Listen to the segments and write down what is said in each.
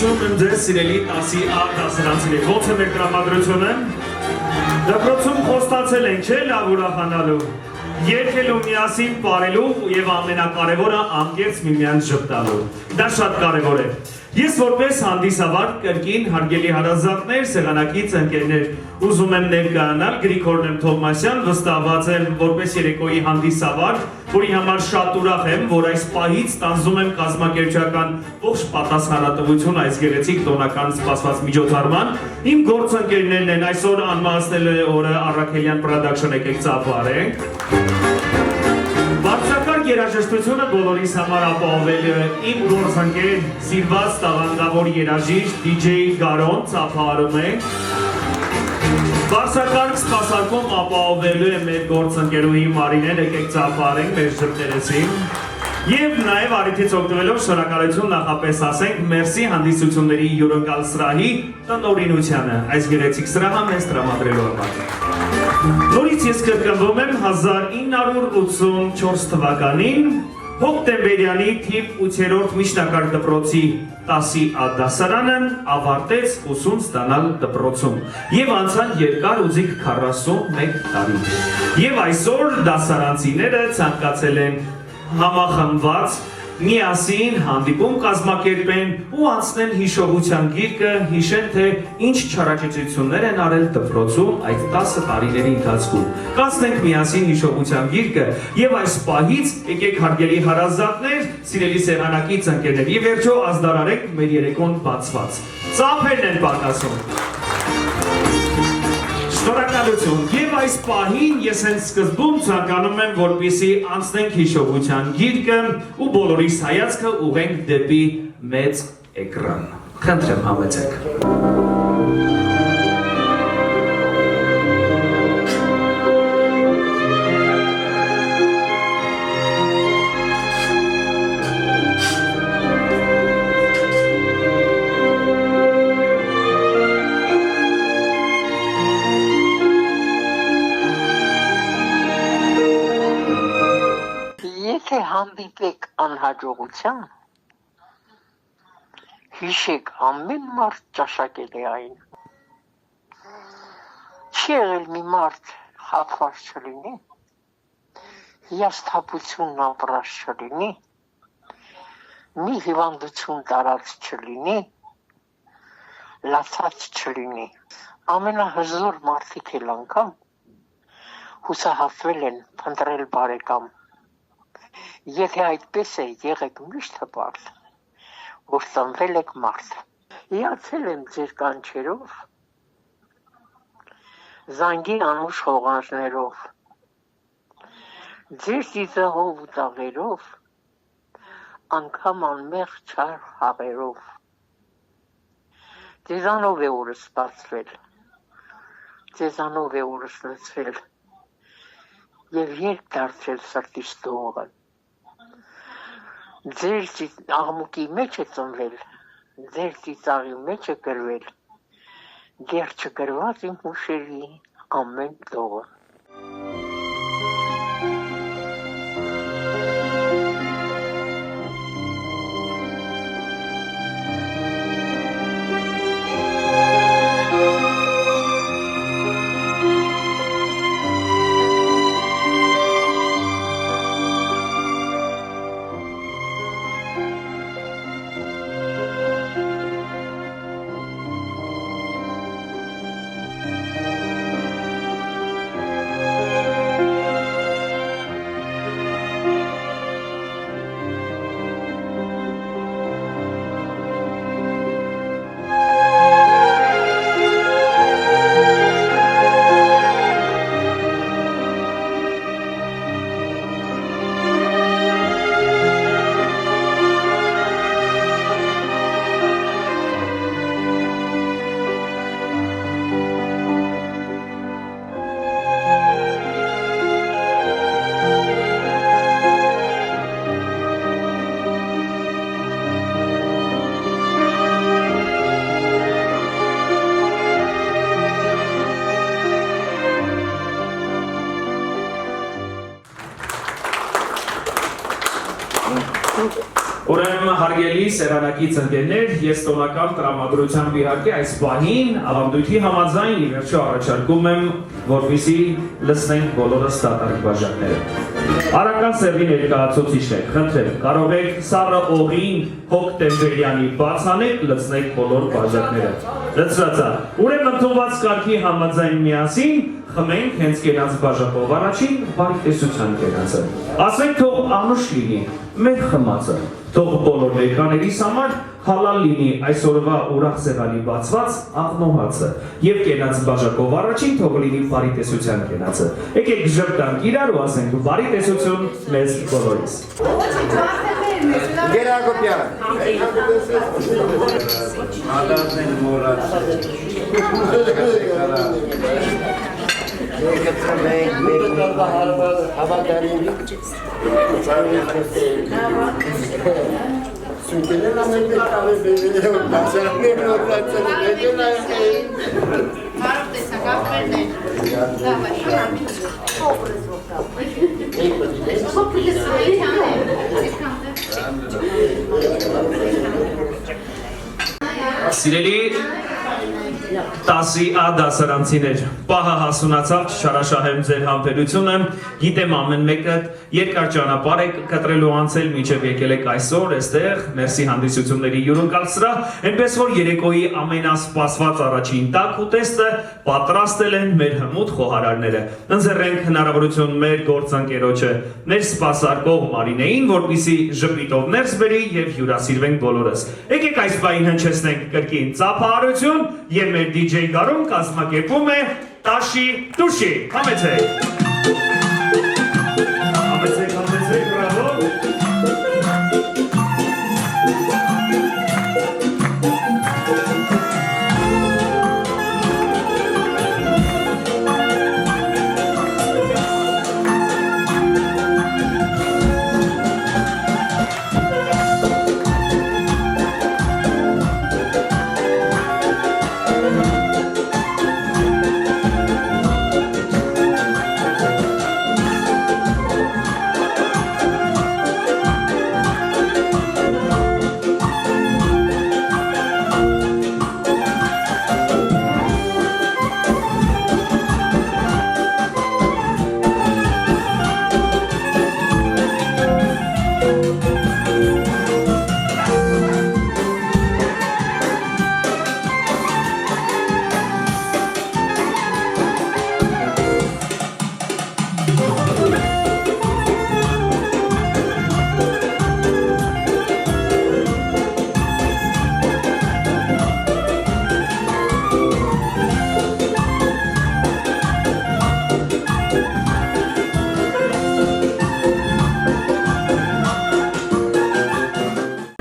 Շնորհակալություն եմ ձեզ սիրելի 10-ի A դասարանցիներ։ Ոնց է մեր տրամադրությունը։ Դպրոցում խոստացել ենք, չէ՞, լավ ուրախանալու, երգելու, միասին պարելու եւ ամենակարևորը անկեղծ միմյանց ժպտալու։ Դա շատ կարևոր է։ Ես որպես հանդիսավար կրկին հարգելի հարազատներ, սեղանակից ընկերներ, ուզում եմ ներկայանալ Գրիգոր Թովմասյան, վստահված եմ որպես երեկոյի հանդիսավար, որի համար շատ ուրախ եմ, որ այս պահից ստանձնում եմ կազմակերպչական ողջ պատասխանատվություն այս գեղեցիկ տոնական սպասված միջոցառման։ Իմ գործընկերներն են, այսօր անմահացնել է օրը Առաքելյան Production եկեք ծափարենք։ Բարձրակարգ երաժշտությունը բոլորիս համար ապահովել է իմ գործընկեր, սիրված տաղանդավոր երաժիշտ DJ Գարոն, ծափարում ենք։ Բարձրակարգ սպասարկում ապահովելու է մեր գործընկերուհի Մարինեն, եկեք ծափարենք մեր ժպտերեսին։ Եվ նաև առիթից օգտվելով շնորհակալություն նախապես ասենք մերսի հանդիսությունների հյուրընկալ սրահի տնօրինությանը, այս գեղեցիկ սրահը մեզ տրամադրելու համար։ Նորից ես կրկնվում եմ 1984 թվականին Հոկտեմբերյանի թիվ 8-րդ միջնակարգ դպրոցի 10-ի A դասարանն ավարտեց ուսում ստանալ դպրոցում եւ անցան երկար ուզիկ 41 տարի։ Եվ այսօր դասարանցիները ցանկացել են համախմբված միասին հանդիպում կազմակերպեն ու անցնեն հիշողության գիրկը, հիշեն թե ինչ չարաճճություններ են արել դպրոցում այդ 10 տարիների ընթացքում։ Կանցնենք միասին հիշողության գիրկը եւ այս պահից եկեք հարգելի հարազատներ, սիրելի սեղանակից ընկերներ, եւ վերջո ազդարարեք մեր երեկոն բացված։ Ծափերն են պակասում։ Շնորհակալություն եւ այս պահին ես հենց սկզբում ցանկանում եմ որպեսզի անցնենք հիշողության գիրկը ու բոլորիս հայացքը ուղենք դեպի մեծ էկրան։ Խնդրեմ համեցեք։ Եթե հանդիպեք անհաջողության, հիշեք ամեն մարդ ճաշակել է այն։ Չի եղել մի մարդ խաբված չլինի, հիասթափությունն ապրած չլինի, մի հիվանդություն տարած չլինի, լացած չլինի։ Ամենահզոր մարդիկ էլ անգամ հուսահատվել են փնտրել բարեկամ։ Եթե այդպես է, եղեք միշտ հպարտ, որ ծնվել եք մարդ։ Հիացել եմ ձեր կանչերով, զանգի անուշ հողանջներով, ձեր ծիծաղով ու տաղերով, անգամ անմեղ չար հաղերով։ Ձեզանով է օրս բացվել, ձեզանով է օրս լցվել, և երբ դարձել սրտիս դողը։ Ձեր աղմուկի մեջ է ծնվել, ձեր ծիծաղի մեջ է գրվել, դեռ չգրված իմ հուշերի ամեն տողը։ Ուրեմն հարգելի սեղանակից ընկերներ, ես տոնական տրամադրությամբ իհարկե այս պահին ավանդույթի համաձայն ի վերջո առաջարկում եմ, որպեսզի լսենք բոլորս դատարկ բաժակները։ Արական սերվի ներկայացուցիչներ, խնդրեմ, կարող եք Սառը Օղին Հոկտեմբերյանի բաց անեք, լցնեք բոլոր բաժակները։ Լցրածա։ Ուրեմն ընդունված կարգի համաձայն միասին խմենք հենց կենաց բաժակով առաջին բարի տեսության կենացը։ Ասենք թող անուշ լինի մեր խմածը, թող բոլոր ներկաներիս համար հալալ լինի այսօրվա ուրախ սեղանի բացված աղնոհացը եւ կենաց բաժակով առաջին թող լինի բարի տեսության կենացը։ Եկեք ժպտանք իրար ու ասենք բարի տեսություն մեզ բոլորիս։ Գերագոպյան։ Ադարներ մորած։ Եկեցրեք մեր հավատալին։ Սուտերն ամեն կավե բերել ու դասարներ օրացել եկել այն։ Բարով տեսակ ապերն են։ Լավ է, շնորհակալ։ Օբրեզ ոքա։ Սիրելի 10-ի A դասարանցիներ, պահը հասունացավ, չչարաշահեմ ձեր համբերությունը, գիտեմ ամեն մեկը երկար ճանապարհ եք կտրելու անցել, մինչև եկել եք այսօր, այստեղ, մերսի հանդիսությունների հյուրընկալսրահ, այնպես որ երեկոյի ամենասպասված առաջին տաք ուտեստը պատրաստել են մեր հմուտ խոհարարները։ Ընձեռենք հնարավորություն մեր գործընկերոջը, մեր սպասարկող Մարինեին, որպեսզի ժպիտով ներս բերի եւ հյուրասիրվենք բոլորս։ Եկեք այս բային հնչեցնենք կրկին ծափահարություն եւ մեր DJ Գարուն կազմակերպում է Տաշի Տուշի։ Համեցեք։ Համեցեք, բրավո։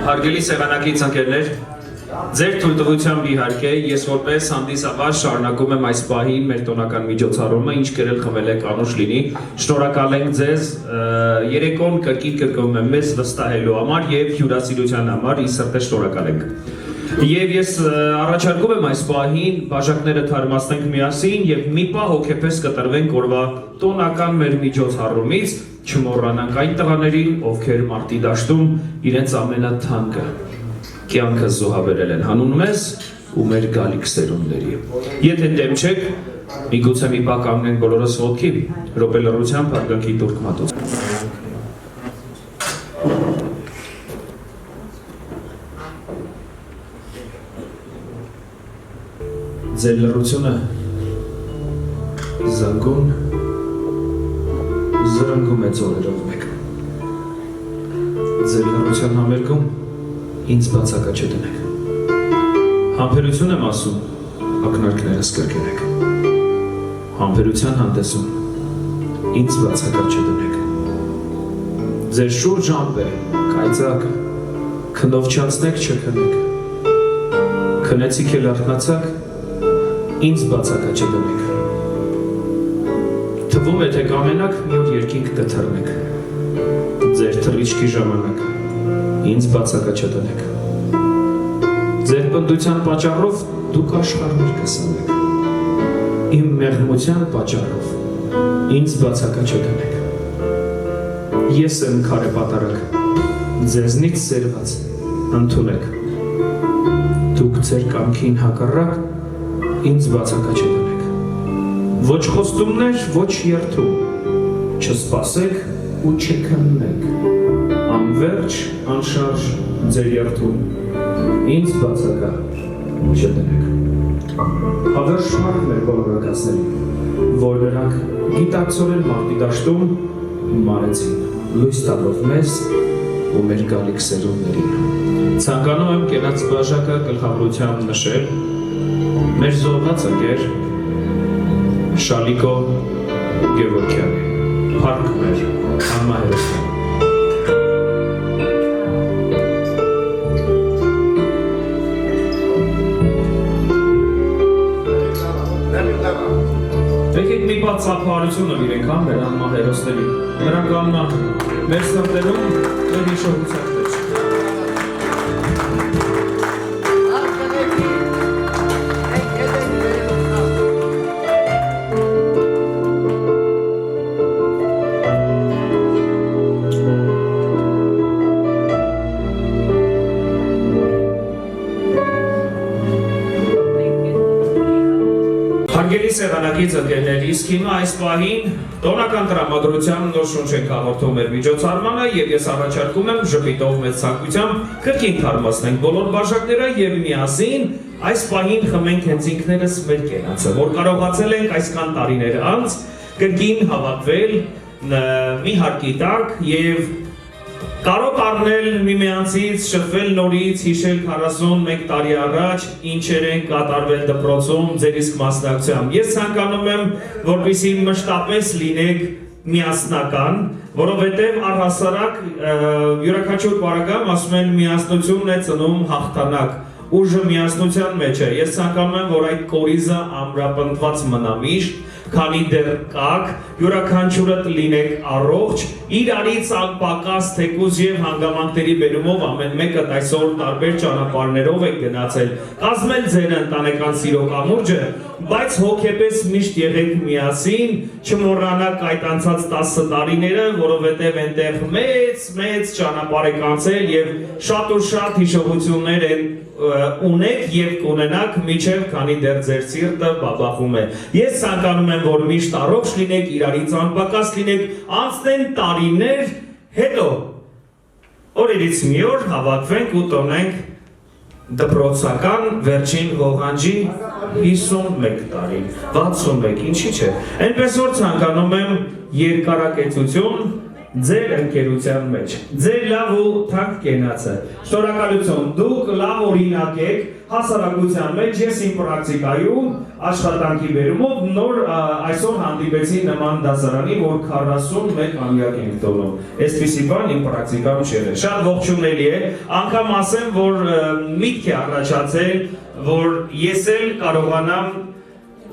Հարգելի սեղանակից ընկերներ, ձեր թույլտվությամբ իհարկե ես որպես հանդիսավար շարունակում եմ այս պահին մեր տոնական միջոցառումը, ինչ կերել խմել եք անուշ լինի, շնորհակալ ենք ձեզ երեկոն կրկին կրկնում եմ մեզ վստահելու համար եւ հյուրասիրության համար ի սրտե շնորհակալ ենք։ Եվ ես առաջարկում եմ այս պահին բաժակները թարմացնենք միասին եւ մի պահ հոգեպես կտրվենք օրվա տոնական մեր միջոցառումից, չմոռանանք այն տղաներին, ովքեր մարտի դաշտում իրենց ամենաթանկը կյանքը զոհաբերել են հանուն մեզ ու մեր գալիք սերունդների։ Եթե դեմ չեք, միգուցե մի պահ կանգնենք բոլորս ոտքի, րոպե լռությամբ հարգանքի տուրք մատոց։ Ձեր լռությունը զանգուն զրնգում է ծորերով մեկ։ Ձեր լռության համերգում ինձ բացակա չդնեք։ Համբերություն եմ ասում, ակնարկներս կրկնեք։ Համբերության հանդեսում ինձ բացակա չդնեք։ Ձեր շուրջ ամպ է, կայծակ, քնով չանցնեք չքնեք։ Քնեցիք էլ արթնացաք, ինձ բացակա չդնեք։ Թվում է, թե կամենակ մի օր երկինք կթռնեք։ Ձեր թռիչքի ժամանակ ինձ բացակա չդնեք։ Ձեր պնդության պատճառով դուք աշխարհներ կսնեք։ Իմ մեղմության պատճառով ինձ բացակա չդնեք։ Ես եմ քարե պատարակ, ձեզնից սերված ընդունեք։ Դուք ձեր կամքին հակառակ ինձ բացակա չդնեք։ Ոչ խոստումներ, ոչ երթում, չսպասեք ու չքննեք։ Անվերջ, անշարժ ձեր երթում, ինձ բացակա չդնեք։ Հավերժ մարդն էր բոլորակացներին, որ նրանք գիտակցորեն մարտի դաշտում մարեցին, լույս տալով մեզ ու մեր գալիք սերունդներին։ Ցանկանում եմ կենաց բաժակը գլխավորությամբ նշել մեր զոհված ընկեր Շալիկո Գևորգյանի, փառք մեր անմահերոսին։ Եկեք մի բաց ծափահարությունը իրենք համ մեր անմահերոսների, նրանք անմահ մեր սրտերում մեր հիշողության մեջ։ Հարգելի սեղանակից ընկերներ, իսկ հիմա այս պահին տոնական տրամադրության նոր շունչ ենք հաղորդում մեր միջոցառմանը եւ ես առաջարկում եմ ժպիտով մեծ ցանկությամբ կրկին թարմացնենք բոլոր բաժակները եւ միասին այս պահին խմենք հենց ինքներս մեր կենացը, որ կարողացել ենք այսքան տարիներ անց կրկին հավաքվել մի հարկի տակ եւ կարող առնել միմյանցից, շփվել նորից, հիշել 41 տարի առաջ ինչեր են կատարվել դպրոցում ձեր իսկ մասնակցությամբ։ Ես ցանկանում եմ, որպեսզի մշտապես լինեք միասնական, որովհետև առհասարակ յուրաքանչյուր բարեկամ ասում են միասնությունն է ծնում հաղթանակ, ուժը միասնության մեջ է։ Ես ցանկանում եմ, որ այդ կորիզը ամրապնդված մնա միշտ, քանի դեռ կաք, յուրաքանչյուրդ լինեք առողջ, իրարից անպակաս թեկուզ եւ հանգամանքների բերումով ամեն մեկը այսօր տարբեր ճանապարհներով եք գնացել, կազմել ձեր ընտանեկան սիրո կամուրջը, բայց հոգեպես միշտ եղեք միասին, չմոռանաք այդ անցած 10 տարիները, որովհետեւ այնտեղ մեծ ճանապարհ եք անցել եւ շատ ու շատ հիշողություններ են ունեք եւ կունենաք միջև քանի դեռ ձեր սիրտը բաբախում է։ Ես ցանկանում եմ, որ միշտ առողջ լինեք, իրարից անպակաս լինեք, անցնեն տարիներ, հետո օրերից մի օր հավաքվենք ու տոնենք դպրոցական վերջին ողանջի 51 տարի, 61, ինչի՞ չէ։ Այնպես որ ցանկանում եմ երկարակեցություն ձեր ընկերության մեջ, ձեր լավ ու թանկ կենացը։ Շնորհակալություն, դուք լավ օրինակ եք հասարակության մեջ, ես իմ պրակտիկայում աշխատանքի բերումով նոր այսօր հանդիպեցի նման դասարանի, որ 41 ամյակ ենք տոնում։ Այսպիսի բան իմ պրակտիկայում չէր։ Շատ ողջունելի է, անգամ ասեմ, որ միտք է առաջացել, որ ես էլ կարողանամ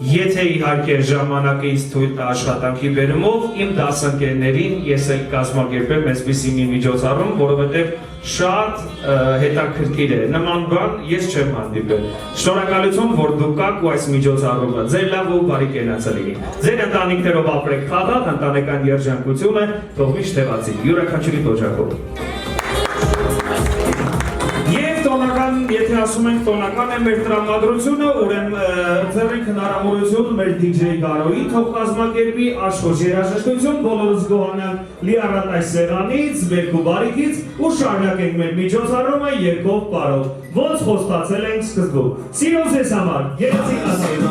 Եթե իհարկե ժամանակը ինձ թույլ տա աշխատանքի բերումով իմ դասընկերներին ես էլ կազմակերպեմ այսպիսի մի միջոցառում, որովհետև շատ հետաքրքիր է։ Նման բան ես չեմ հանդիպել։ Շնորհակալություն, որ դուք կաք ու այս միջոցառումը ձեր լավ ու բարի կենացը լինի։ Ձեր ընտանիքներով ապրեք խաղաղ, ընտանեկան երջանկությունը թող միշտ տևացի։ Յուրաքանչյուրի տոջակով։ Եթե ասում ենք տոնական է մեր տրամադրությունը, ուրեմն ձեռք հնարավորություն մեր DJ Գարոյին թող կազմակերպի աշխոժ երաժշտություն, բոլորս գոհանանք լիառատ այս սեղանից, բերք ու բարիքից ու շարունակենք մեր միջոցառումը երկով պարով, ոնց խոստացել ենք սկզբում։ Սիրո ձեզ համար, երեցիկ ասել։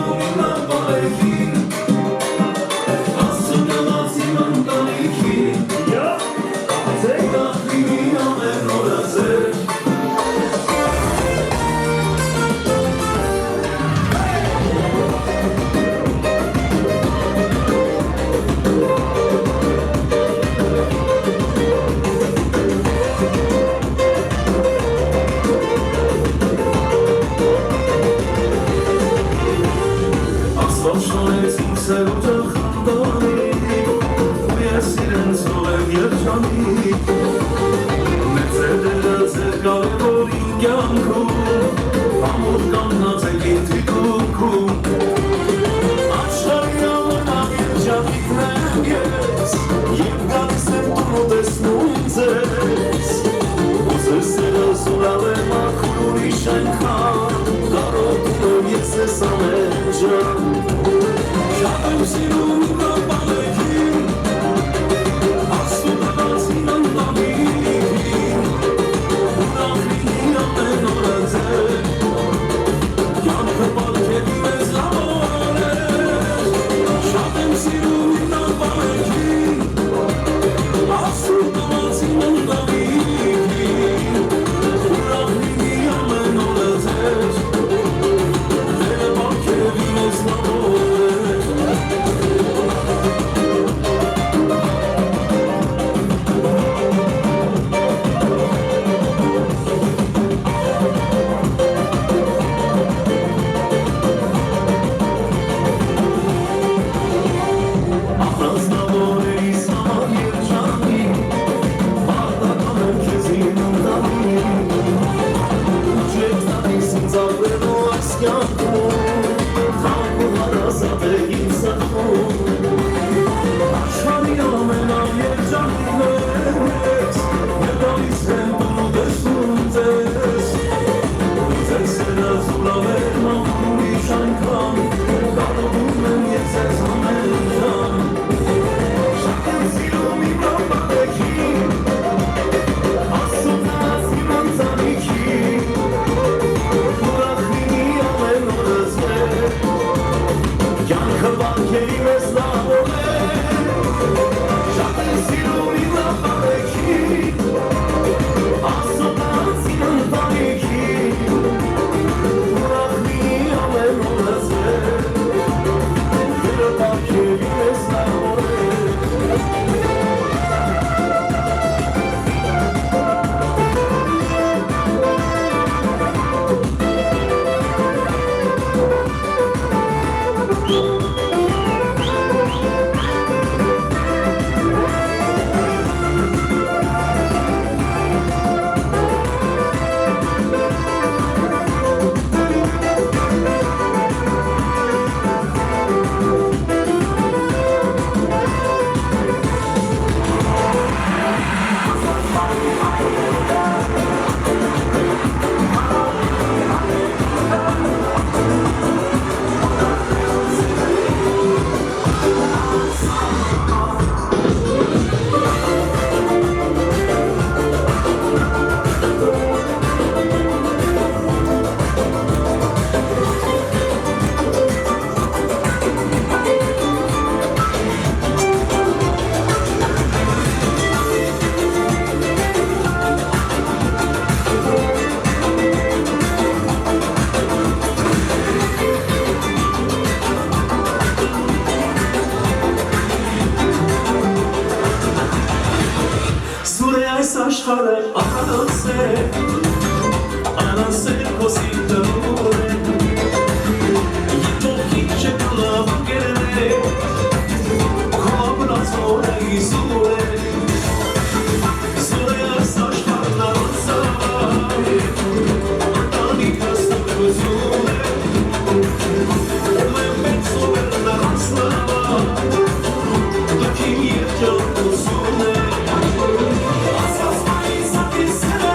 Ասած մայիս ատիսերը,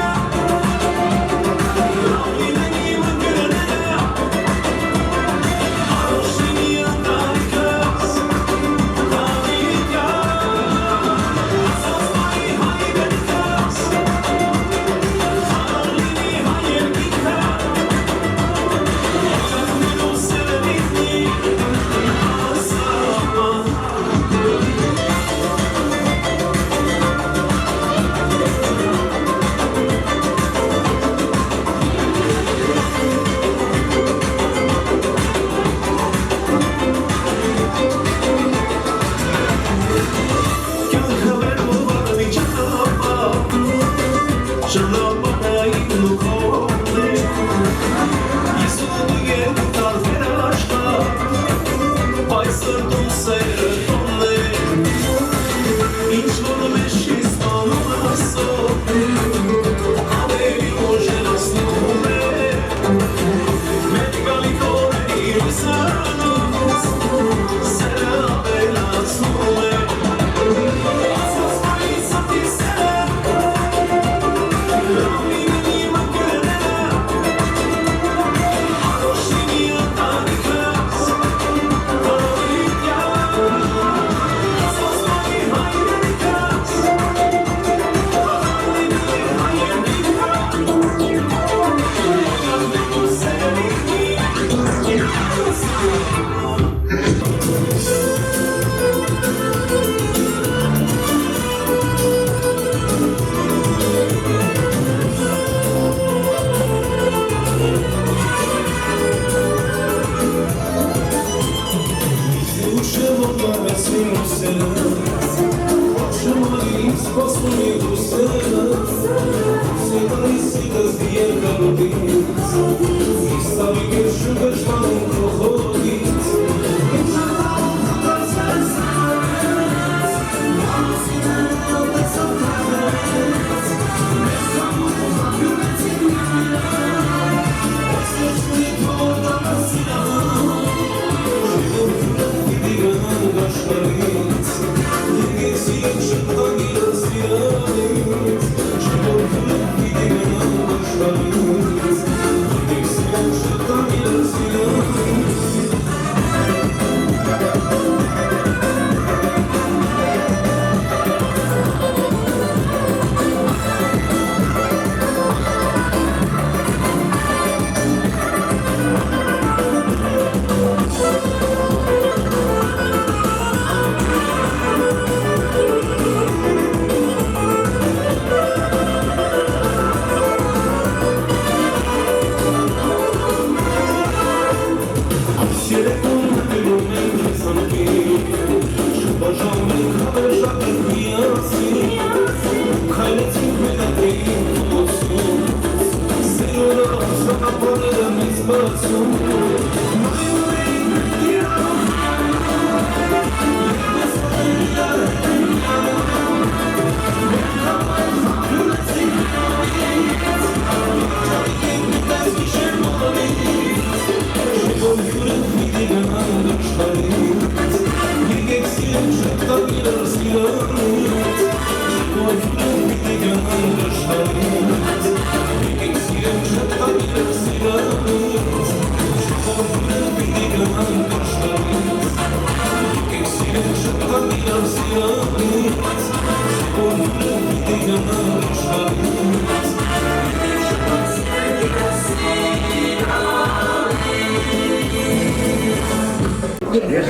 լավի նենի մգր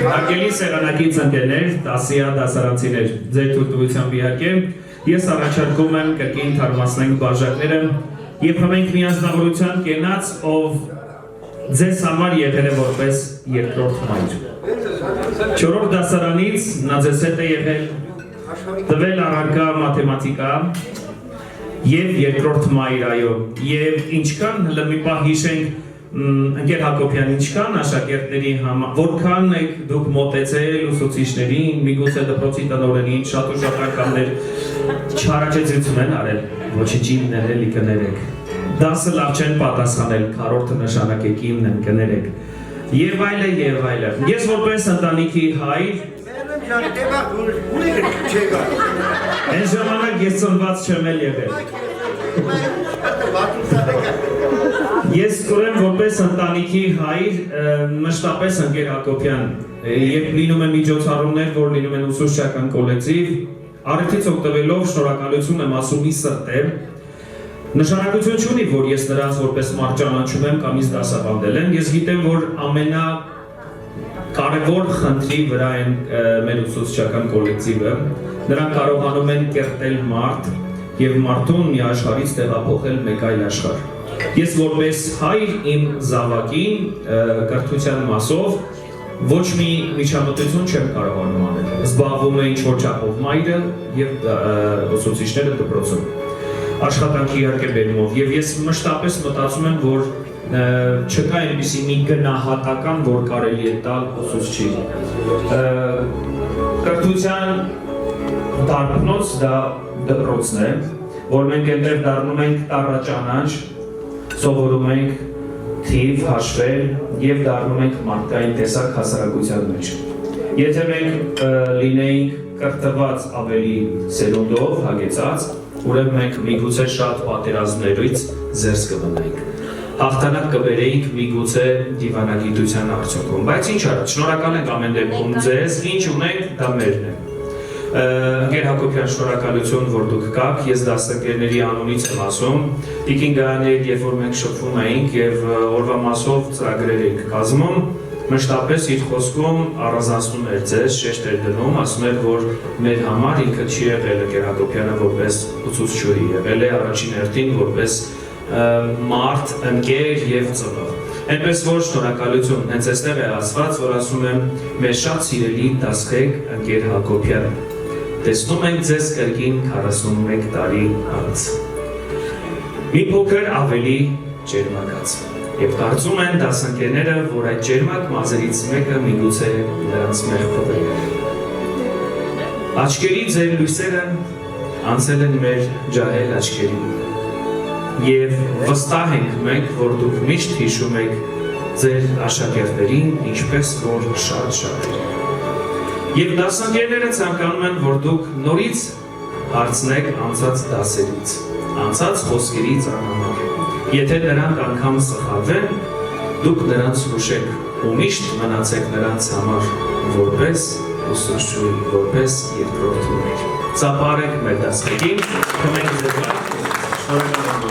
Հարգելի սեղանակից ընկերներ, տասյա դասարանցիներ, ձեր թույլտվությամբ իհարկե, ես առաջարկում եմ կրկին թարմացնենք բաժակները եւ հմենք միանձնավորության կենաց, ով ձեզ համար եղել է որպես երկրորդ մայր։ Չորրորդ դասարանից նա ձեզ հետ է եղել տվել առարկա մաթեմատիկա եւ երկրորդ մայր, այո, եւ ինչքան հələ մի պահ հիշենք Ընկեր Հակոբյան, ինչքան աշակերտների որքան եք դուք մոտեցել ուսուցիչներին, միգուցե դպրոցի տնօրենին, շատ ու շատ անգամներ չհարաճեցություն են արել, ոչինչին ներելի կներեք։ Դասը լավ չեն պատասխանել, քառորդը նշանակեք իմն են կներեք։ Եվ այլը, եւ այլը։ Ես որպես ընտանիքի հայր Այն ժամանակ ես ծնված չեմ էլ եղել։ Ես կորեմ որպես ընտանիքի հայր, մշտապես ընկեր Հակոբյան, երբ լինում է միջոցառումներ, որ լինում են ուսուցչական կոլեկտիվ, առիթից օգտվելով շնորհակալություն եմ ասում ի սրտեր, նշանակություն չունի, որ ես նրանց որպես մարդ ճանաչում եմ կամ ինձ դասավանդել են, ես գիտեմ, որ ամենակարևոր խնդրի վրա են մեր ուսուցչական կոլեկտիվը, նրանք կարողանում են կերտել մարդ եւ մարդուն մի աշխարհից տեղափոխել մեկ այլ աշխարհ։ Ես որպես հայր իմ զավակին կրթության մասով ոչ մի միջամտություն չեմ կարողանում անել։ Զբաղվում է ինչ-որ չափով մայրը եւ ուսուցիչները դպրոցում։ Աշխատանքի իհարկե բերումով եւ ես մշտապես մտածում եմ, որ չկա այնպիսի մի գնահատական, որ կարելի է տալ ուսուցչի։ Կրթության դարբնոց դա դպրոցն է, որ մենք այնտեղ դառնում ենք տառաճանաչ, սովորում ենք թիվ, հաշվել եւ դառնում ենք մարդկային տեսակ հասարակության մեջ։ Եթե մենք լինեինք կրթված ավելի սերունդով, հագեցած, ուրեմն մենք միգուցե շատ պատերազմներից զերծ կմնայինք։ Հաղթանակ կբերեինք միգուցե դիվանագիտության արդյունքում, բայց ինչ արած, շնորհակալ ենք ամեն դեպքում ձեզ, ինչ ունենք, դա մերն է։ Ընկեր Հակոբյան, շնորհակալություն, որ դուք կաք, ես դասընկերների անունից եմ ասում, Տիկին Գայանեի, երբ որ մենք շփվում էինք եւ օրվա մասով ծրագրեր էինք կազմում, մշտապես իր խոսքում առանձնացնում էր ձեզ, շեշտ էր դնում, ասում էր, որ մեր համար ինքը չի եղել Ընկեր Հակոբյանը որպես ուսուցչուհի, եղել է առաջին հերթին որպես մարդ, ընկեր եւ ծնող։ Այնպես որ շնորհակալություն, հենց այստեղ է ասված, որ ասում եմ մեր շատ սիրելի դասղեկ Ընկեր Հակոբյան, տեսնում ենք ձեզ կրկին 41 տարի անց։ Մի փոքր ավելի ջերմակաց։ Եվ կարծում են դասընկերները, որ այդ ջերմակ մազերից մեկը միգուցե նրանց մեղքվել է։ Աչքերի ձեր լույսերը անցել են մեր ջահել աչքերին։ Եվ վստահ ենք մենք, որ դուք միշտ հիշում եք ձեր աշակերտներին, ինչպես որ շատ-շատ։ Եվ դասընկերները ցանկանում են, որ դուք նորից հարցնեք անցած դասերից, անցած խոսքերից անհամար։ Եթե նրանք անգամ սխալվեն, դուք նրանց հուշեք ու միշտ մնացեք նրանց համար որպես ուսուցչուհի, որպես երկրորդ մայր։ Ծափարեք մեր դասերին, քնենք ձեզ վրա, շնորհակալ եմ։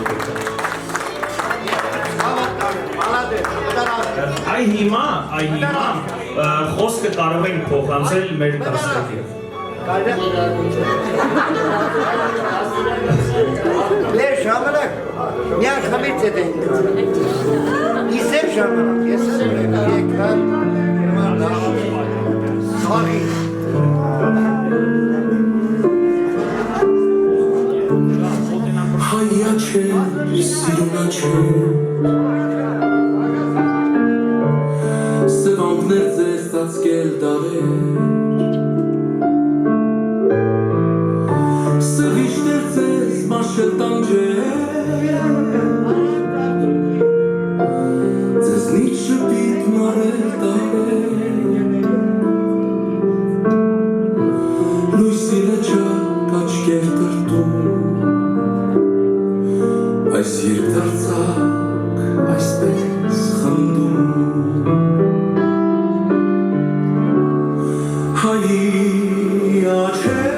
Այ հիմա, խոսքը կարող ենք փոխանցել մեր դասերին։ Մեր ժամանակ միակ խմից է դենք։ Իսեր ժամանակ, ես եմ եկան սաղի։ Հայա չէ, սիրունա չէ, սվանքներ ձեզ ծածկել դարեր, սվիշներ ձեզ մաշել տանջեր, ձեզնից շպիտ մարել տարեր, լույսի լճակ աչքեր տրտում, այս երբ դարձակ այսպես խնդում Հայի աչքեր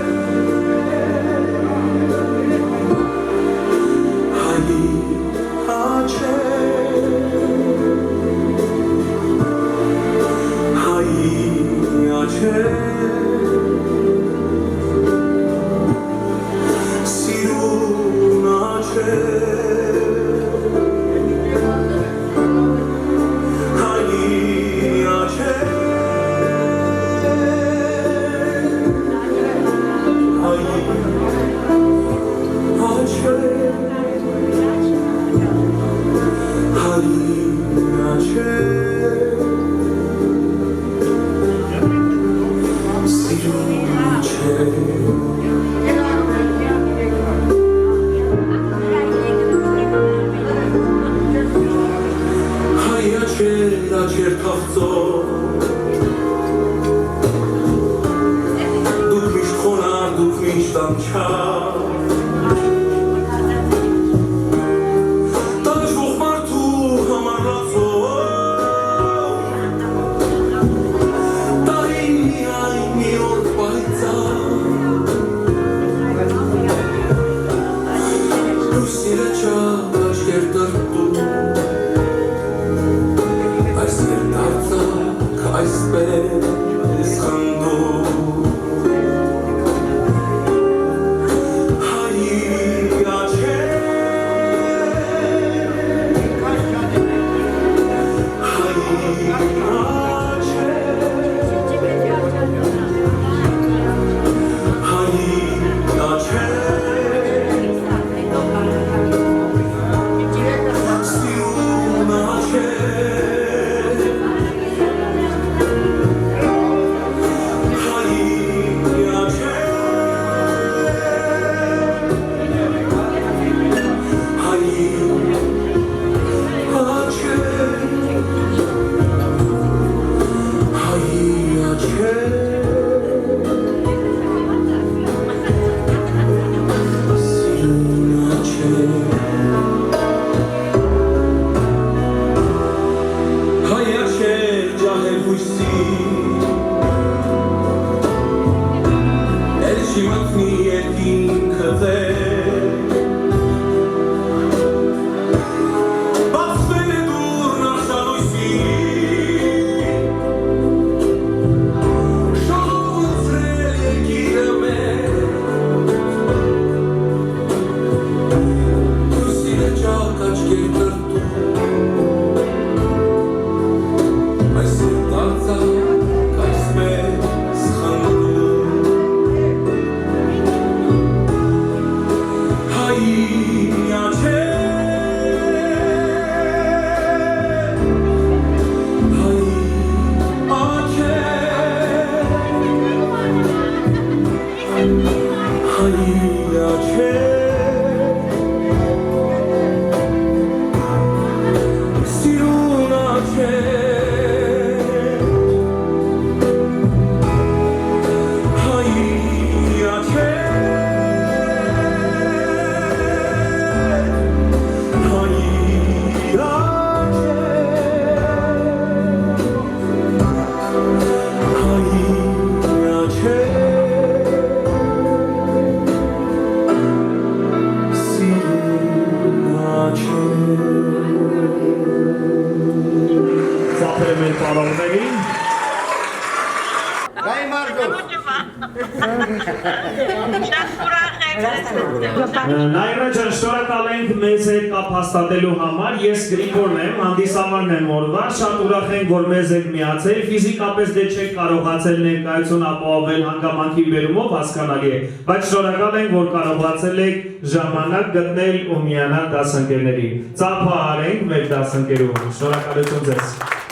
Նայրա ջան, շնորհակալ ենք մեզ հետ կապ հաստատելու համար։ Ես Գրիգորն եմ, հանդիսավարն եմ օրվա, շատ ուրախ ենք, որ մեզ եք միացել։ Ֆիզիկապես դե չեք կարողացել ներկայություն ապահովել հանգամանքի բերումով, հասկանալի է, բայց շնորհակալ ենք, որ կարողացել եք ժամանակ գտնել ու միանալ դասընկերների։ Ծափահարենք մեր դասընկերուհուն։ Շնորհակալություն ձեզ։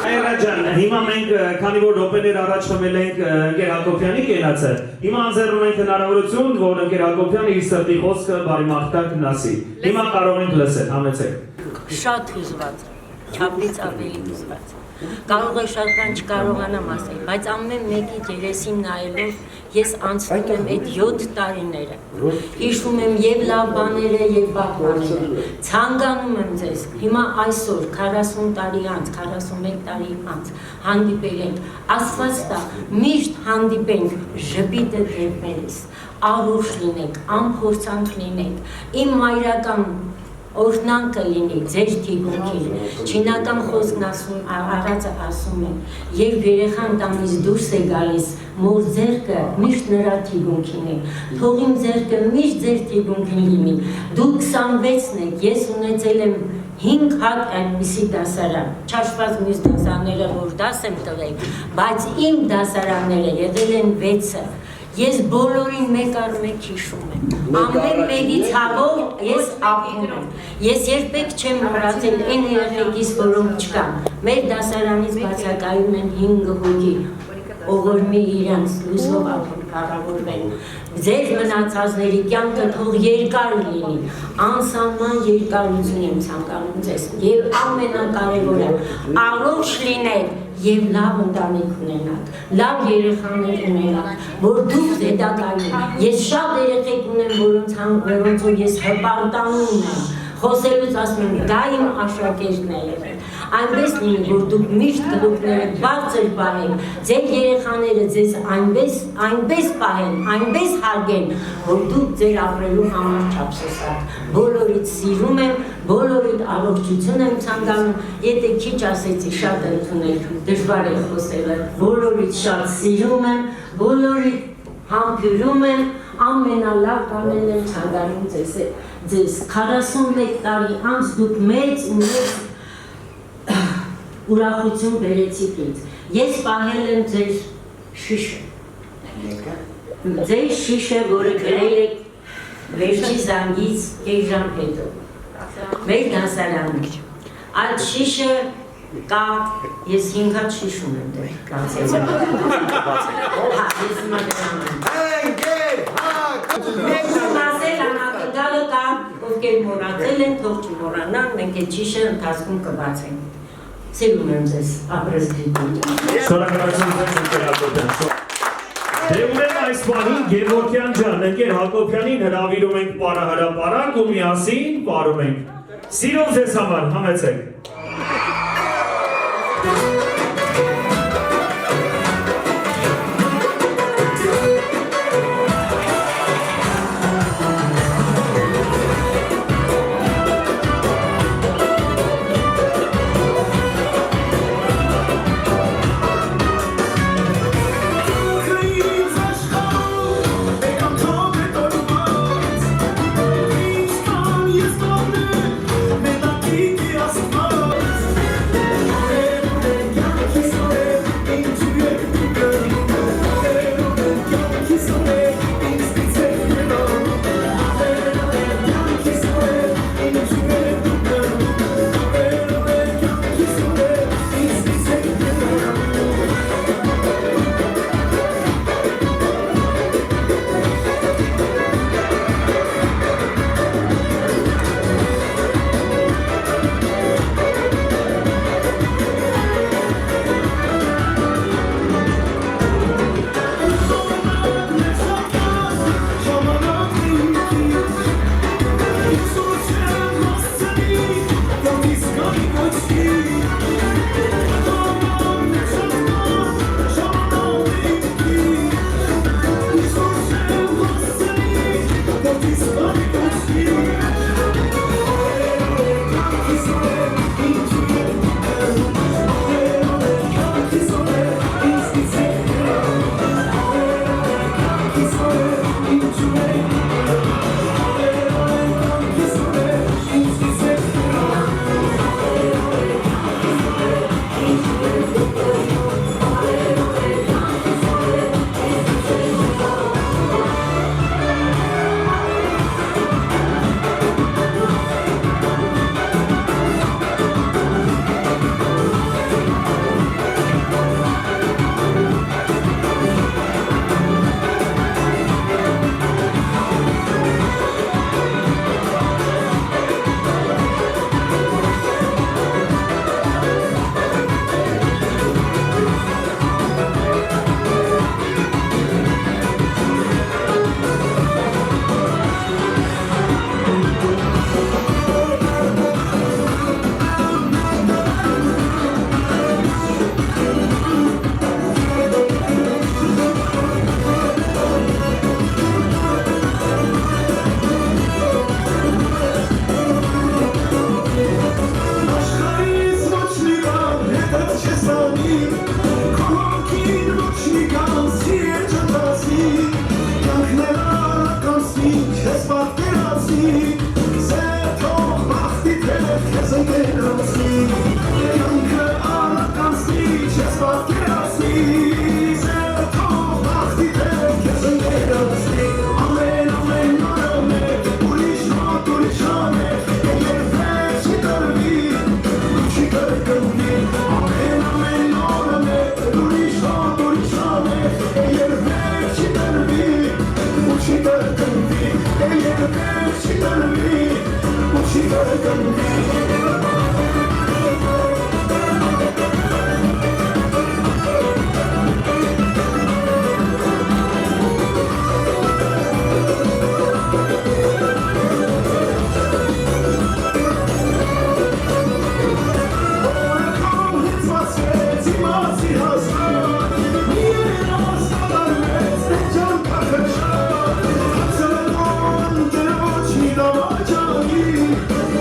Այրա ջան, հիմա մենք քանի որ րոպեներ առաջ խմել ենք ընկեր Հակոբյանի կենացը, հիմա անձեռնում ենք հնարավորություն, որ ընկեր Հակոբյանը իր սրտի խոսքը բարի մաղթանքն ասի։ Հիմա կարող ենք լսել, համեցեք։ Շատ հուզված, չափից ավելի հուզված։ Կարող է շատ բան չկարողանամ ասել, բայց ամեն մեկի երեսին նայելով ես անցնում եմ այդ 7 տարիները։ Հիշում եմ եւ լավ բաները, եւ վատ բաները։ Ցանկանում եմ ձեզ հիմա այսօր 40 տարի անց, 41 տարի անց հանդիպել ենք։ Աստված տա միշտ հանդիպենք ժպիտը դեպերից, առողջ լինենք, անփորձանք լինենք։ Իմ մայրական օրհնանք կլինի ձեր թիկունքին։ Չինական խոսքն առածը ասում է, երբ երեխան տանից դուրս է գալիս, մոր ձեռքը միշտ նրա թիկունքին է, թող իմ ձեռքը միշտ ձեր թիկունքին լինի։ Դուք 26-ն եք, ես ունեցել եմ 5 հատ այդպիսի դասարան, չաշված մյուս դասարանները, որ դաս եմ տվել, բայց իմ դասարանները եղել են 6-ը։ Ես բոլորին մեկ առ մեկ հիշում եմ, ամեն մեկի ցավով ես ապրում եմ, ես երբեք չեմ մոռացել այն երեխեքից, որոնք չկան, մեր դասարանից բացակայում են 5 հոգի, ողորմի իրանց լույսով կառավարվեն, ձեր մնացածների կյանքը թող երկար լինի, անսահման երկարություն եմ ցանկանում ձեզ, եւ ամենակարևորը առողջ լինեք եւ լավ ընտանիք ունենաք, լավ երեխաներ ունենաք, որ դուք հետագայում, ես շատ երեխեք ունեմ, որոնցով ես հպարտանում եմ, խոսելուց ասում եմ, դա իմ աշակերտն է եղել, այնպես լինի, որ դուք միշտ գլուխները բարձր պահեն, ձեր երեխաները ձեզ այնպես պահեն, այնպես հարգեն, որ դուք ձեր ապրելու համար չափսոսաք, բոլորիդ սիրում եմ, բոլորիդ առողջություն եմ ցանկանում, եթե քիչ ասեցի, շատ ընդունել, դժվար է խոսելը, բոլորիդ շատ սիրում եմ, բոլորիդ համբուրում եմ, ամենալավ բաներն եմ ցանկանում ձեզ 41 տարի անց դուք մեծ ուրախություն բերեցիք ինձ, ես պահել եմ ձեր շիշը, ձեր շիշը, որը գրել եք վերջի զանգից կես ժամ հետո, մեր դասարանում, այդ շիշը կա, ես 5 հատ շիշ ունեմ դեր, կացել եմ, ես հիմա դրանում եմ, ասել անակնդալը կա, ովքեր մորացել են, թող չմորանան, մենք այդ շիշը ընթացքում կբացենք, սիրում եմ ձեզ, ապրես դիտում։ Շնորհակալություն ձեզ ընկերակցության։ Դե ուրեմն այս պահին Գևորգյան ջան, ընկեր Հակոբյանին հրավիրում ենք պարահրապարակ ու միասին պարում ենք։ Սիրով ձեզ համար, համեցեք։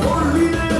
Olvidé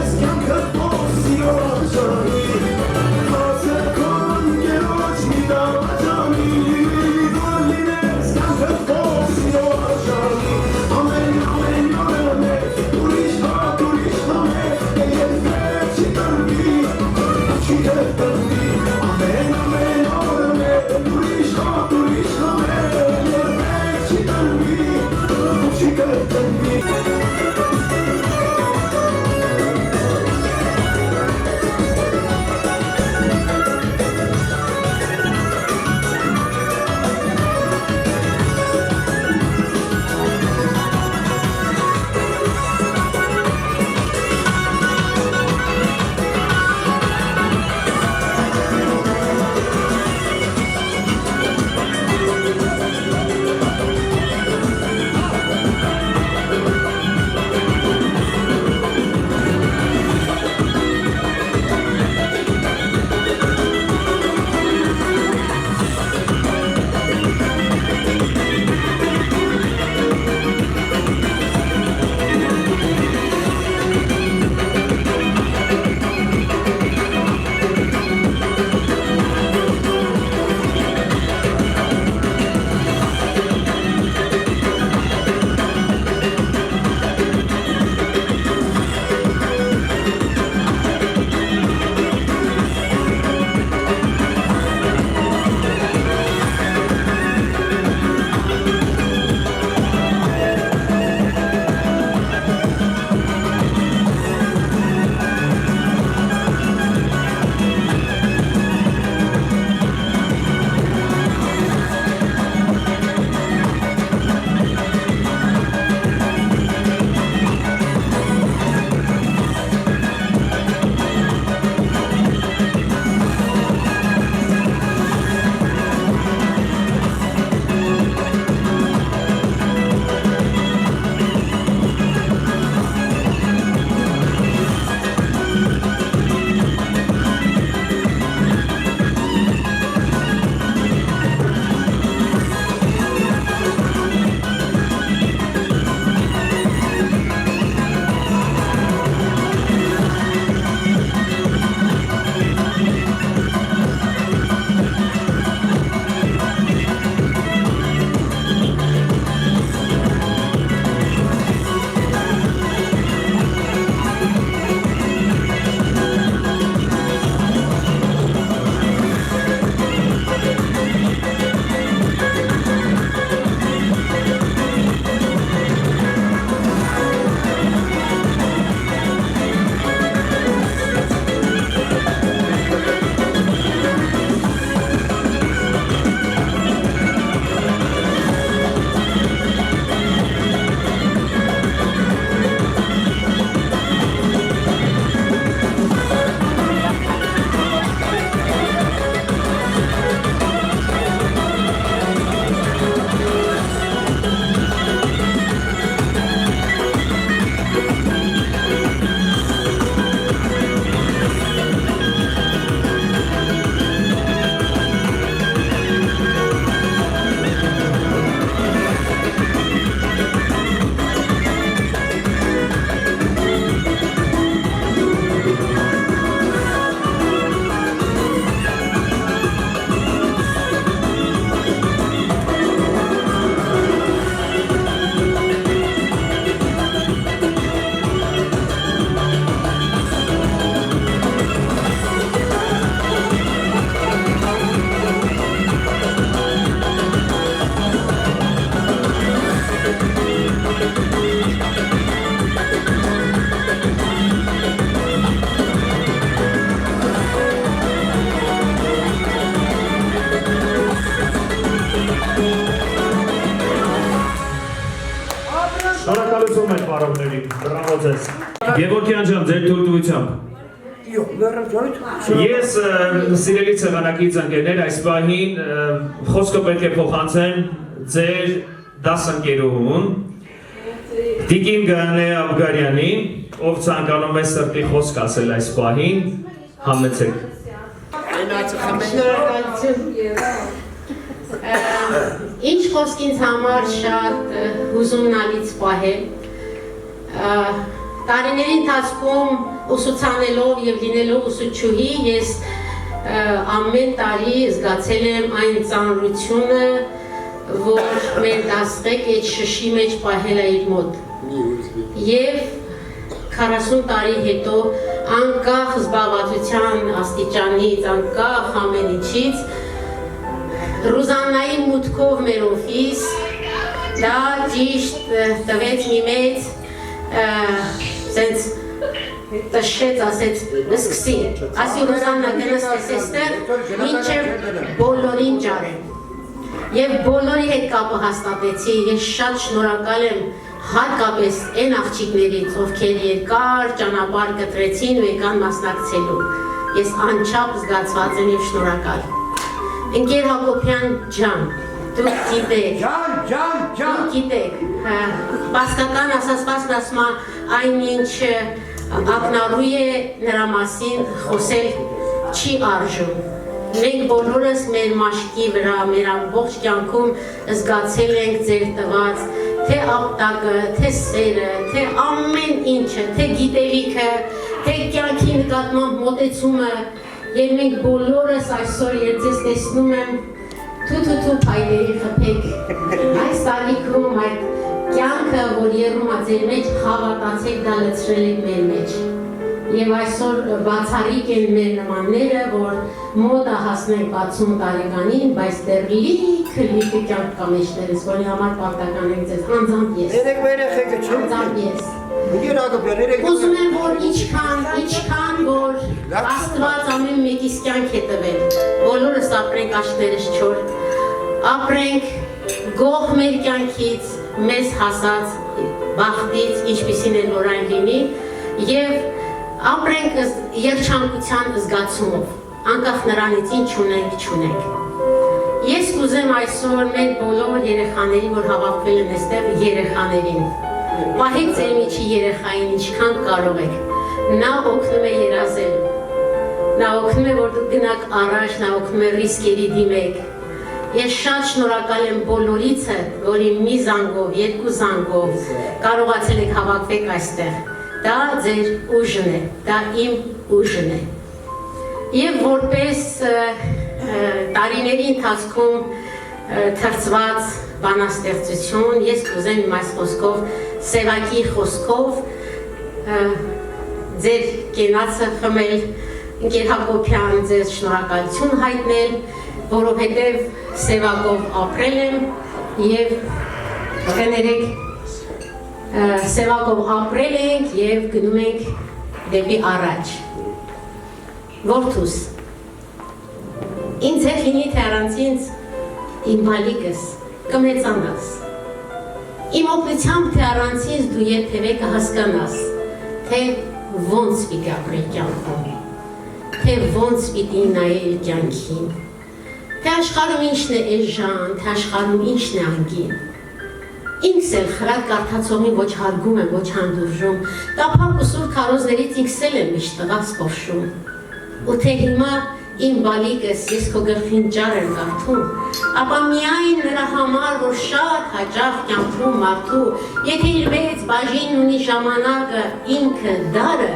ձեզ։ Գևորգյան ջան, ձեր թույլտվությամբ։ Ես սիրելի ցեղանակից ընկերներ այս պահին խոսքը պետք է փոխանցեմ ձեր դասընկերուհուն Տիկին Գայանե Աբգարյանին, ով ցանկանում է սրտի խոսք ասել այս պահին, համեցեք։ Ինչ խոսք ինձ համար շատ հուզումնալից պահ է։ Տարիների ընթացքում ուսուցանելով եւ լինելով ուսուցչուհի ես ամեն տարի զգացել եմ այն ծանրությունը, որ մեր դասղեկ այդ շշի մեջ պահել է իր մոտ։ Եվ 40 տարի հետո անկախ զբաղվածության աստիճանից, անկախ ամեն ինչից Ռուզաննայի մուտքով մեր օֆիս դա ճիշտ տվեց մի մեծ սենց տշեց, ասեց, սկսի, ասի Ռուզաննա գնաս տեսեստեղ, մինչև բոլորին ջարեմ։ Եվ բոլորի հետ կապը հաստատեցի, ես շատ շնորհակալ եմ հատկապես այն աղջիկներից, ովքեր երկար ճանապարհ կտրեցին ու եկան մասնակցելու։ Ես անչափ զգացված եմ եւ շնորհակալ։ Ընկեր Հակոբյան ջան, դուք գիտեք, դուք գիտեք, բասկական ասացվածն ասում է այնինչ ակնառու է նրա մասին խոսել չի արժում։ Մենք բոլորս մեր մաշկի վրա, մեր ամբողջ կյանքում զգացել ենք ձեր տված թե ապտակը, թե սերը, թե ամեն ինչը, թե գիտելիքը, թե կյանքի նկատմամբ մոտեցումը եւ մենք բոլորս այսօր երբ ձեզ տեսնում եմ թութու փայլերի խփեք այս տարիքում այդ կյանքը որ երում է ձեր մեջ հավատացեք դա լցրել եք մեր մեջ եւ այսօր բացառիկ են մեր նմանները որ մոդա հասնեն 60 տարեկանին բայց դեռ լիքը կյանք կա մեջներս որի համար պարտական ենք ձեզ անձամբ ես երեք երեխեքը չէ անձամբ ես Ուզում եմ, որ ինչքան, որ Աստված ամեն մեկիս կյանք է տվել, բոլորս ապրենք աչքներս չոր, ապրենք գող մեր կյանքից, մեզ հասած բախտից, ինչպիսին են որ այն լինի, և ապրենք երջանկության զգացումով, անկախ նրանից ինչ ունենք, չունենք։ Ես կուզեմ այսօր մեր բոլոր երեխաների, որ հավաքվել են այստեղ երեխաներին, պահեք ձեր միջի երեխային ինչքան կարող եք, նա օգնում է երազել, նա օգնում է, որ դուք գնաք առաջ, նա օգնում է ռիսկերի դիմեք։ Ես շատ շնորհակալ եմ բոլորիցը, որի մի զանգով, երկու զանգով կարողացել եք հավաքվեք այստեղ։ Դա ձեր ուժն է, դա իմ ուժն է։ Եվ որպես տարիների ընթացքում թրծված բանաստեղծություն, ես կուզեմ իմ այս խոսքով, Սևակի խոսքով ձեր կենացը խմել, ընկեր Հակոբյան ձեզ շնորհակալություն հայտնել, որովհետև Սևակով ապրել եմ և կներեք Սևակով ապրել ենք և գնում ենք դեպի առաջ։ Որդուս, ինձ հետ լինի թե առանց ինձ իմ բալիկս կմեծանաս։ Իմ օգնությամբ թե առանց ինձ դու երբևէ կհասկանաս, թե ոնց պիտի ապրել կյանքում, թե ոնց պիտի նայել կյանքին, թե աշխարհում ինչն է էժան, թե աշխարհում ինչն է անգին։ Ինքս էլ խրատ կարդացողին ոչ հարգում եմ, ոչ հանդուրժում, տափակ ու սուր քարոզներից ինքս էլ եմ միշտ տղաս խորշում։ Ու թե հիմա իմ բալիկս ես քո գլխին ջար եմ կարդում, ապա միայն նրա համար, որ շատ հաճախ կյանքում մարդու, եթե իր մեծ բաժինն ունի ժամանակը ինքը դարը,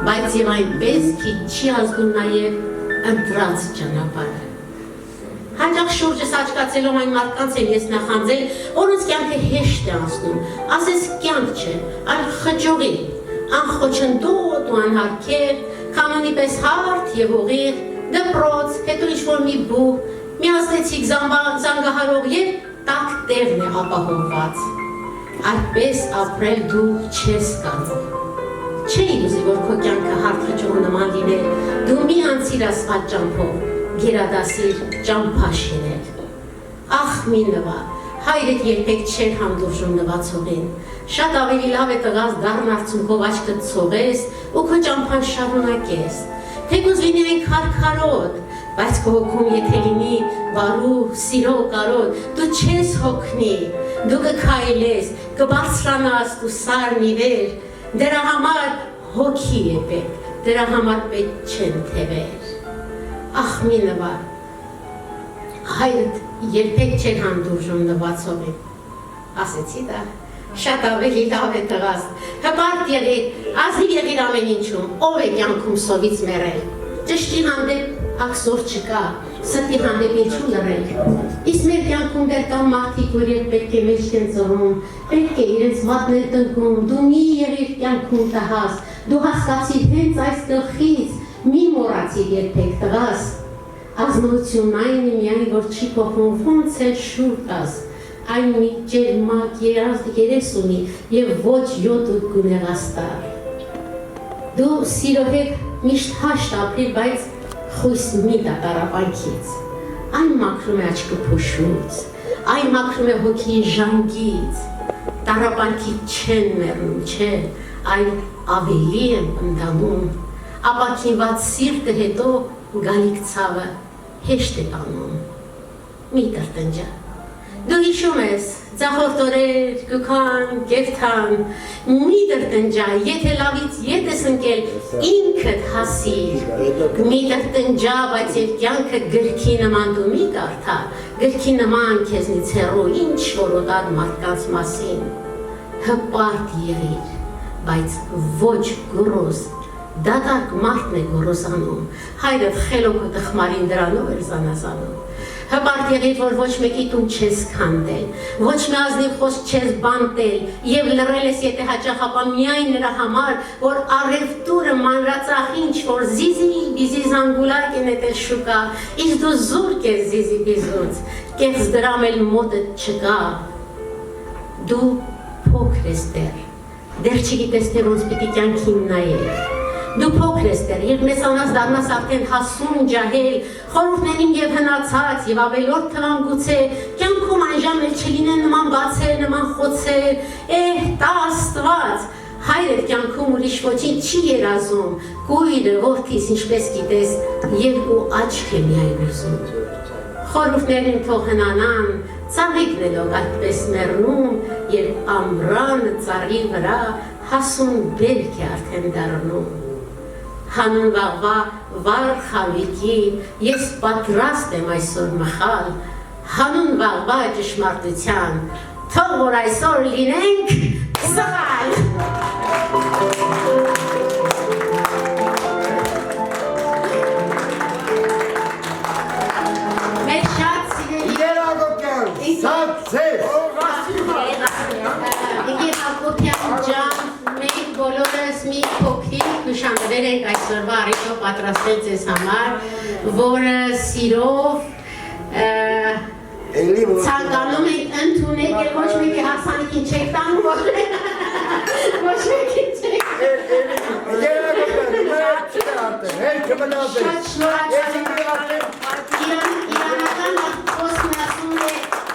բայց եւ այնպես քիչ չի ազդում նաեւ ընտրած ճանապարհը։ Հաճախ շուրջս աչկացելով այն մարդկանց եմ ես նախանձել, որոնց կյանքը հեշտ է անցնում, ասես կյանք չէ, այլ խճողի, անխոչնդոտ ու անհարգեր, կանոնի պես հարթ եւ ուղիղ, դպրոց, հետո ինչ-որ մի բուհ, միասնեցիկ զանգահարող եւ տաք տեղն է ապահովված։ Այդպես ապրել դու չես կարող։ Չէի ուզի, որ քո կյանքը հարթ խճողու նման լիներ, դու մի անցիր ասֆալտ ճամփով, գերադասիր ճամփա շինել։ Ախ մի նվա, հայրդ երբեք չէր հանդուրժում նվացողին։ Շատ ավելի լավ է տղաս դառն արցունքով աչքդ ցողես ու քո ճամփան շարունակես։ Թեկուզ լինի այն քարքարոտ, բայց քո հոգում եթե լինի բարու, սիրո կարոտ, դու չես հոգնի, դու կքայլես, կբարձրանաս դու սարն ի վեր, դրա համար հոգի է պետք, դրա համար պետք չեն թևեր։ Ախ մի նվար, հայրդ երբեք չէր հանդուրժում նվացողին, ասեցի դա, շատ ավելի լավ է տղաս, հպարտ եղիր, ազնիվ եղիր ամեն ինչում, ով է կյանքում սովից մեռել, ճշտի հանդեպ աքսոր չկա, ստի հանդեպ ինչու լռել, իսկ մեր կյանքում դեռ կան մարդիկ, որ երբ պետք է մեջք են ծռում, պետք է իրենց մատներ տնկում, դու մի եղիր կյանքում տհաս, դու հասկացիր հենց այս գլխից, մի մոռացիր երբեք տղաս, ազնվությունն այն է միայն, որ չի փոխվում ոնց էլ շուր տաս, այն մի ջերմակ երես ունի և ոչ յոտ ու գունեղաստար։ Դու սիրո հետ միշտ հաշտ ապրիր, բայց խույս մի տա տառապանքից, այն մաքրում է աչքը փոշուց, այն մաքրում է հոգին ժանգից, տառապանքից չեն մեռնում, չէ, այն ավելի են ընդամում, ապաքինված սիրտը հետո գալիք ցավը հեշտ է տանում, մի տրտնջա։ Դու հիշում ես, ձախորդ օրեր, գուքան, գևթան, մի տրտնջա, եթե լավից ետ ես ընկել, ինքդ հասիր, մի տրտնջա, բայց երբ կյանքը գրքի նման դու մի կարդա, գրքի նման քեզնից հեռու, ինչ որ օտար մարդկանց մասին, հպարտ եղիր, բայց ոչ գոռոզ, դատարկ մարդն է գոռոզանում, հայրդ խելոք ու տխմարին դրանով էր զանազանում, հպարտ եղիր, որ ոչ մեկի տուն չես քանդել, ոչ մի ազնիվ խոսք չես բանտել և լռել ես եթե հաճախ ապա միայն նրա համար, որ առևտուրը մանրածախ ինչ-որ զիզի զանգուլակ է նետել շուկա, իսկ դու զուրկ ես զիզի բիզուց, կեղծ դրամ էլ մոտդ չկա, դու փոքր ես դեռ չգիտես թե ոնց պիտի կյանքին նայել, դու փոքր ես դեռ, երբ մեծանաս դառնաս արդեն հասուն, ջահել, խորհուրդներին և հնացած և ավելորդ թվան գուցե, կյանքում այն ժամ էլ չլինեն նման բացեր, նման խոցեր, տա Աստված, հայրդ կյանքում ուրիշ ոչինչ չի երազում, կույրը, որդիս, ինչպես գիտես, երկու աչք է միայն ուզում։ Խորհուրդներին թող հնանան, ծաղիկն էլ այդպես մեռնում, երբ ամռանը ծառի վրա հասուն բերք է արդեն դառնում։ Հանուն վաղվա վար խավիկի, ես պատրաստ եմ այսօր մխալ, հանուն վաղվա ճշմարտության, թող որ այսօր լինենք սխալ։ Մեր շատ սիրելի Երագոպյան, սացես։ Իգիր Հակոբյան ջան, մենք բոլորս մի փոքրիկ նշաններ ենք այսօրվա առիթով պատրաստել ձեզ համար, որը սիրով ցանկանում ենք ընդունել և ոչ մեկի հարսանիքին չեք տանում, ոչ մեկին չեք շատ շնորհակալ իրանական խոսքն ասում է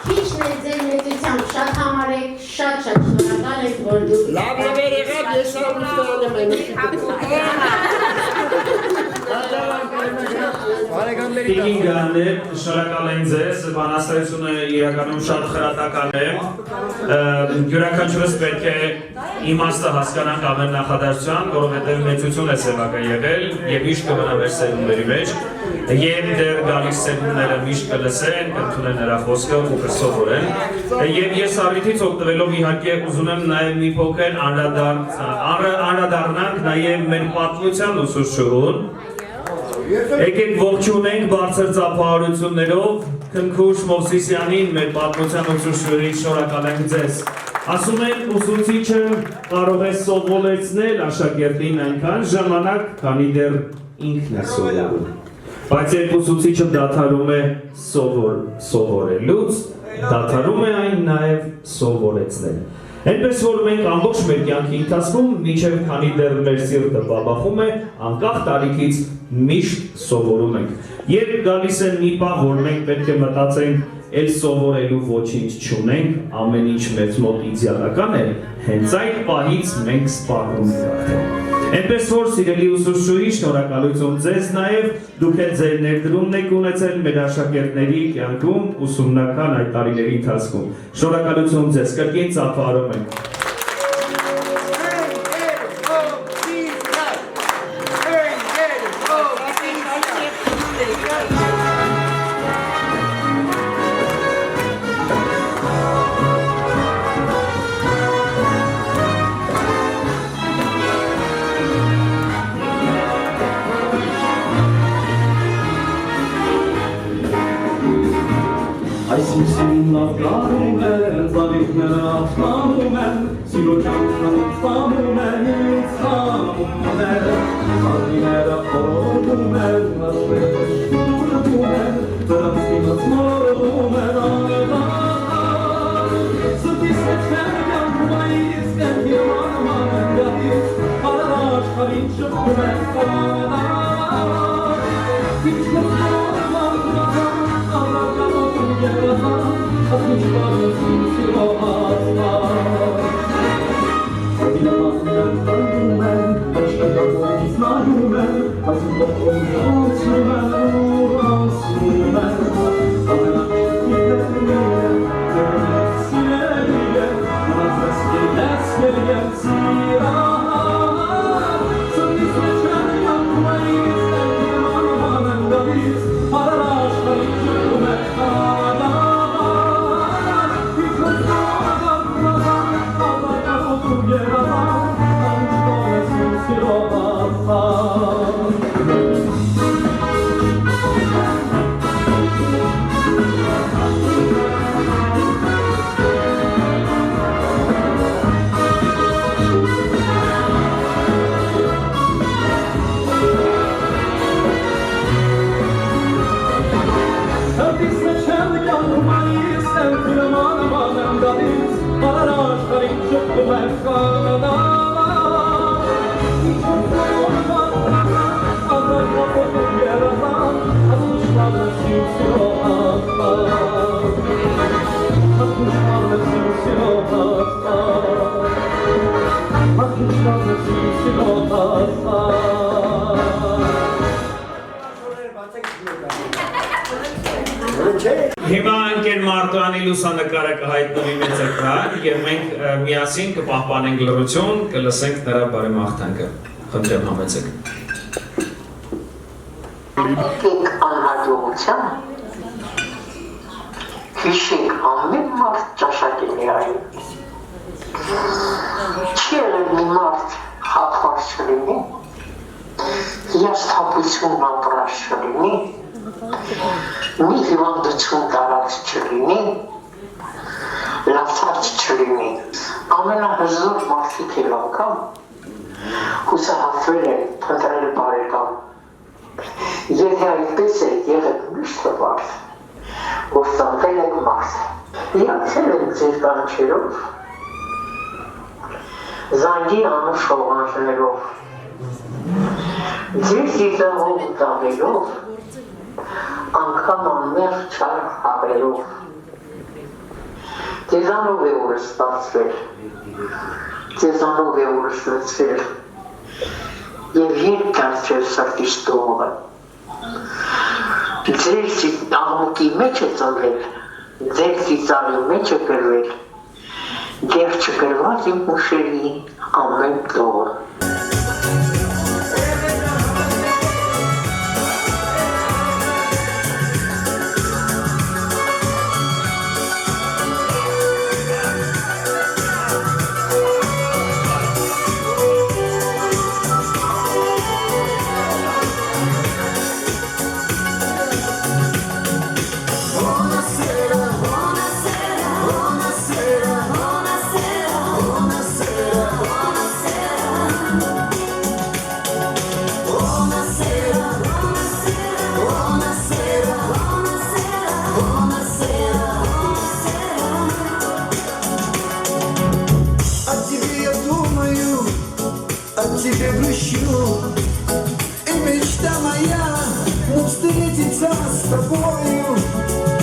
քիչն է ձեր մեծությամբ, շատ համարեք, շատ շնորհակալ ենք, որ դուք Լավ է եղավ, ես աղուստանում Տիկին գաներ, շնորհակալ են ձեզ, բանաստեղծությունը իրականում շատ խրատական է, յուրաքանչյուրս պետք է իմաստը հասկանանք ամեն նախադասության, որովհետև մեծություն է սևակը եղել և միշտ կմնա մեր սերունդների մեջ, և դեռ գալիս սերունդները միշտ կլսեն, կընդունեն նրա խոսքը ու կսովորեն, և ես առիթից օգտվելով իհարկե ուզում եմ նաև մի փոքր անդրադառնանք նաև մեր պատմության ուսուցչուհուն, եկեք ողջունենք բարձր ծափահարություններով Քնքուշ Մովսիսյանին, մեր պատմության ուսուցչուհին, շնորհակալ ենք ձեզ։ Ասում են ուսուցիչը կարող է սովորեցնել աշակերտին այնքան ժամանակ, քանի դեռ ինքն է սովորում։ Բայց երբ ուսուցիչը դադարում է սովորելուց, դադարում է այն նաև սովորեցնել։ Այնպես որ մենք ամբողջ մեր կյանքի ընթացքում մինչև քանի դեռ մեր սիրտը բաբախում է, անկախ տարիքից միշտ սովորում ենք։ Երբ գալիս է մի պահ, որ մենք պետք է մտածենք, էլ սովորելու ոչինչ չունենք, ամեն ինչ մեզ մոտ իդեալական է, հենց այդ պահից մենք սպառնում ենք արդեն։ Այնպես որ սիրելի ուսուցչուհի, շնորհակալություն ձեզ նաև, դուք էլ ձեր ներդրումն եք ունեցել մեր աշակերտների կյանքում ուսումնական այդ տարիների ընթացքում։ Շնորհակալություն ձեզ, կրկին ծափարում ենք։ Այսինքն նավկանում են, ծավիքները ատանում են, սիրո ճանքն ստանում են, ստանում են, արիները խորում են, ասվերը շուրդում են, դրանց կինած մորում են, անետան, սրտիս մեջ են կյանքում այից, կեն հիման են գատից, հարար աշխարին շպում են, անետան, ինչ կրտում են, Հիմա ընկեր Մարտոյանի լուսանկարը կհայտնվի մեծ էկրան եւ մենք միասին կպահպանենք լռություն, կլսենք նրա բարեմաղթանքը։ Խնդրեմ համեցեք։ Եկեք անհաջողության, հիշեք ամեն մարդ ճաշակելի այն։ Չի եղել մի մարդ հատված չլինի, երթապություն ապրած չլինի, մի հիվանդություն տարած չլինի, լացած չլինի, ամենահզոր մարդիկ էլ անգամ հուսահատվել են, փնտրել բարեկամ։ Եթե այդպես է եղեք միշտ տպարդ, որ ծնվել եք մարդ, իացել եք ձեր կանչերով, զանգի անուշ հողանջներով, ձեր զիզահող տաղելով, անգամ անմեղ չար հաղերով, ձեզանով է օրը ստացվել, ձեզանով է օրը ստացվել, և երբ կարծել սրտիս տողը, ձեր աղմուկի մեջ է ծնվել, ձեր ծիծաղի մեջ է գրվել, դեռ չգրված իմ ուշերի ամեն տողը։ Buonasera, buonasera, buonasera, buonasera. грущу. И мечта моя встретиться с тобою.